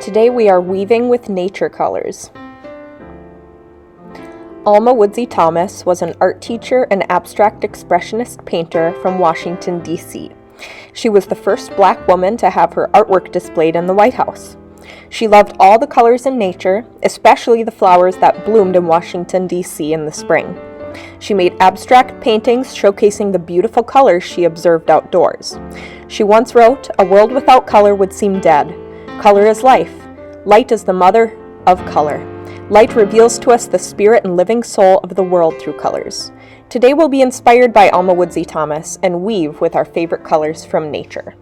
Today we are weaving with nature colors. Alma Woodsey Thomas was an art teacher and abstract expressionist painter from Washington, D.C. She was the first Black woman to have her artwork displayed in the White House. She loved all the colors in nature, especially the flowers that bloomed in Washington, D.C. in the spring. She made abstract paintings showcasing the beautiful colors she observed outdoors. She once wrote, "A world without color would seem dead. Color is life. Light is the mother of color. Light reveals to us the spirit and living soul of the world through colors." Today we'll be inspired by Alma Woodsey Thomas and weave with our favorite colors from nature.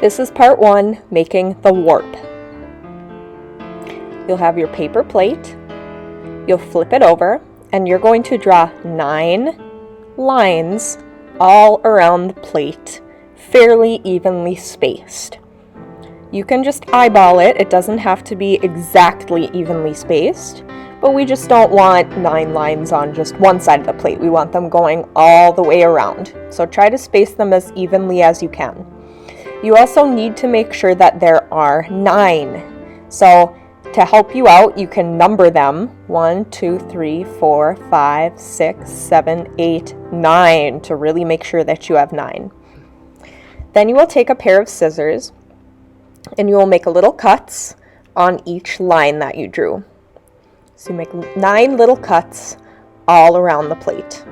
This is part 1, making the warp. You'll have your paper plate. You'll flip it over, and you're going to draw 9 lines all around the plate, fairly evenly spaced. You can just eyeball it. It doesn't have to be exactly evenly spaced, but we just don't want 9 lines on just one side of the plate. We want them going all the way around. So try to space them as evenly as you can. You also need to make sure that there are 9. So to help you out, you can number them 1, 2, 3, 4, 5, 6, 7, 8, 9 to really make sure that you have 9. Then you will take a pair of scissors and you will make little cuts on each line that you drew. So you make 9 little cuts all around the plate.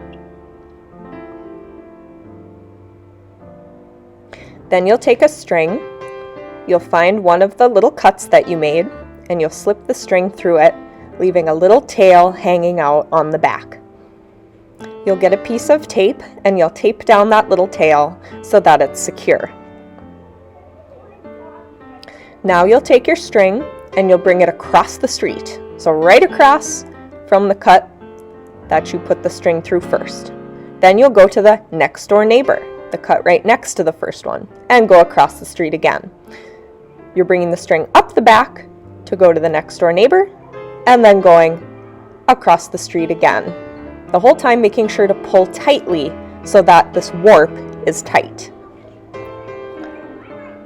Then you'll take a string, you'll find one of the little cuts that you made, and you'll slip the string through it, leaving a little tail hanging out on the back. You'll get a piece of tape and you'll tape down that little tail so that it's secure. Now you'll take your string and you'll bring it across the street. So right across from the cut that you put the string through first. Then you'll go to the next door neighbor, the cut right next to the first one, and go across the street again. You're bringing the string up the back to go to the next door neighbor, and then going across the street again. The whole time making sure to pull tightly so that this warp is tight.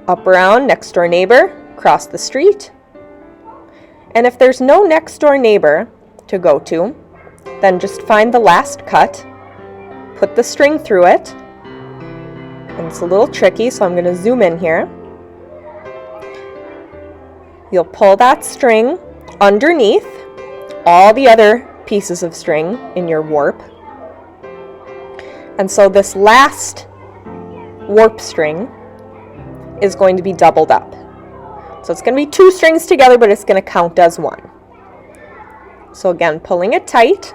Up around, next door neighbor, cross the street. And if there's no next door neighbor to go to, then just find the last cut, put the string through it, and it's a little tricky, so I'm going to zoom in here. You'll pull that string underneath all the other pieces of string in your warp. And so this last warp string is going to be doubled up. So it's going to be 2 strings together, but it's going to count as 1. So again, pulling it tight.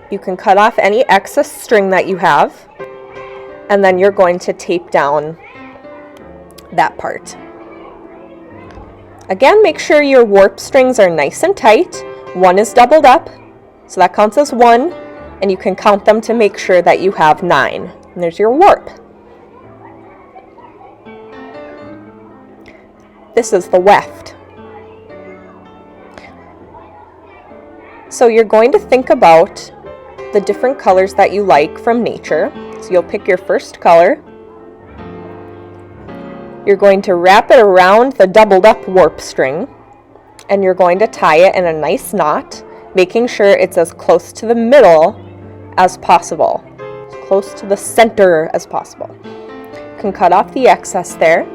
You can cut off any excess string that you have, and then you're going to tape down that part. Again, make sure your warp strings are nice and tight. 1 is doubled up, so that counts as 1, and you can count them to make sure that you have 9. And there's your warp. This is the weft. So you're going to think about the different colors that you like from nature. So you'll pick your first color. You're going to wrap it around the doubled up warp string, and you're going to tie it in a nice knot, making sure it's as close to the middle as possible, as close to the center as possible. You can cut off the excess there,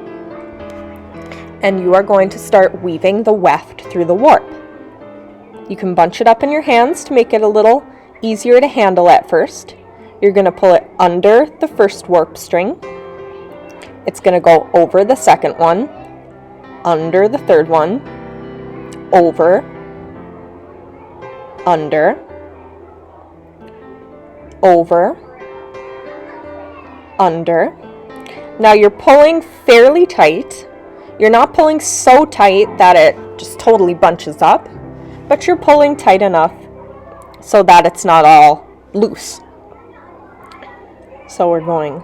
and you are going to start weaving the weft through the warp. You can bunch it up in your hands to make it a little easier to handle at first. You're going to pull it under the first warp string. It's going to go over the second one, under the third one, over, under, over, under. Now you're pulling fairly tight. You're not pulling so tight that it just totally bunches up, but you're pulling tight enough so that it's not all loose. So we're going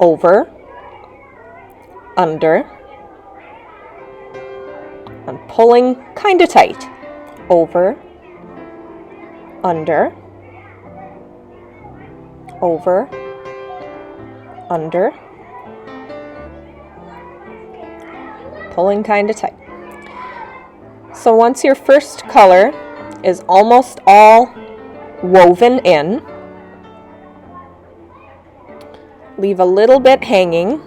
over, under, and pulling kind of tight, over, under, over, under, pulling kind of tight. So once your first color is almost all woven in, leave a little bit hanging,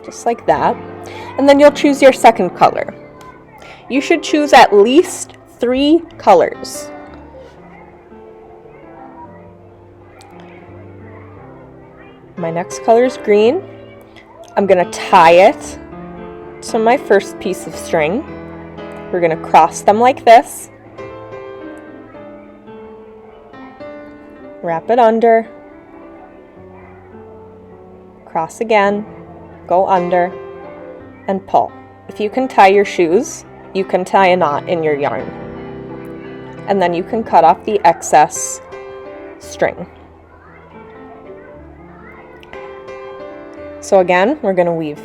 just like that, and then you'll choose your second color. You should choose at least 3 colors. My next color is green. I'm going to tie it to my first piece of string. We're going to cross them like this. Wrap it under. Cross again. Go under. And pull. If you can tie your shoes, you can tie a knot in your yarn. And then you can cut off the excess string. So again, we're going to weave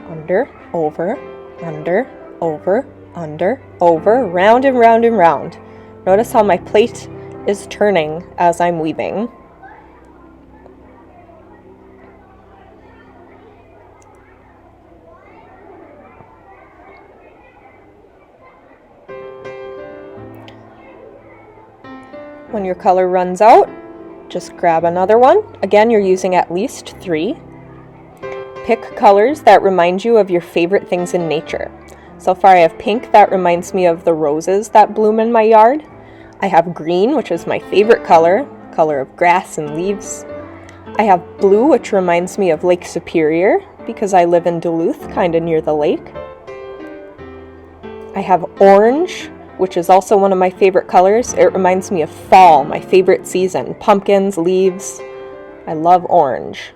under, over, under, over, under, over, round and round and round. Notice how my plate is turning as I'm weaving. When your color runs out, just grab another one. Again, you're using at least 3. Pick colors that remind you of your favorite things in nature. So far I have pink, that reminds me of the roses that bloom in my yard. I have green, which is my favorite color of grass and leaves. I have blue, which reminds me of Lake Superior because I live in Duluth, kind of near the lake. I have orange, which is also one of my favorite colors. It reminds me of fall, my favorite season. Pumpkins, leaves. I love orange.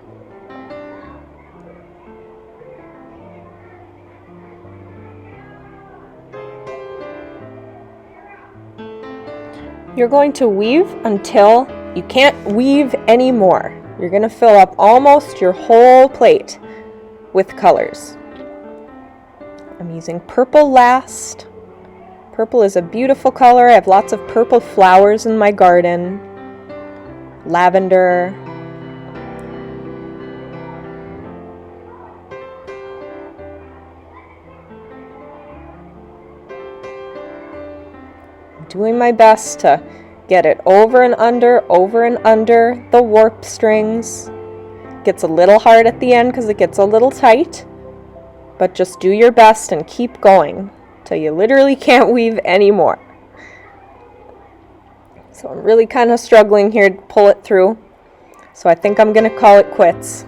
You're going to weave until you can't weave anymore. You're going to fill up almost your whole plate with colors. I'm using purple last. Purple is a beautiful color. I have lots of purple flowers in my garden. Lavender. Doing my best to get it over and under the warp strings. Gets a little hard at the end because it gets a little tight, but just do your best and keep going till you literally can't weave anymore. So I'm really kind of struggling here to pull it through, so I think I'm going to call it quits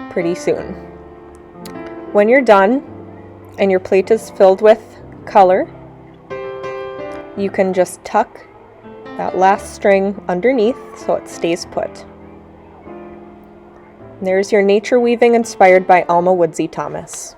pretty soon. When you're done and your plate is filled with color, you can just tuck that last string underneath so it stays put. And there's your nature weaving inspired by Alma Woodsey Thomas.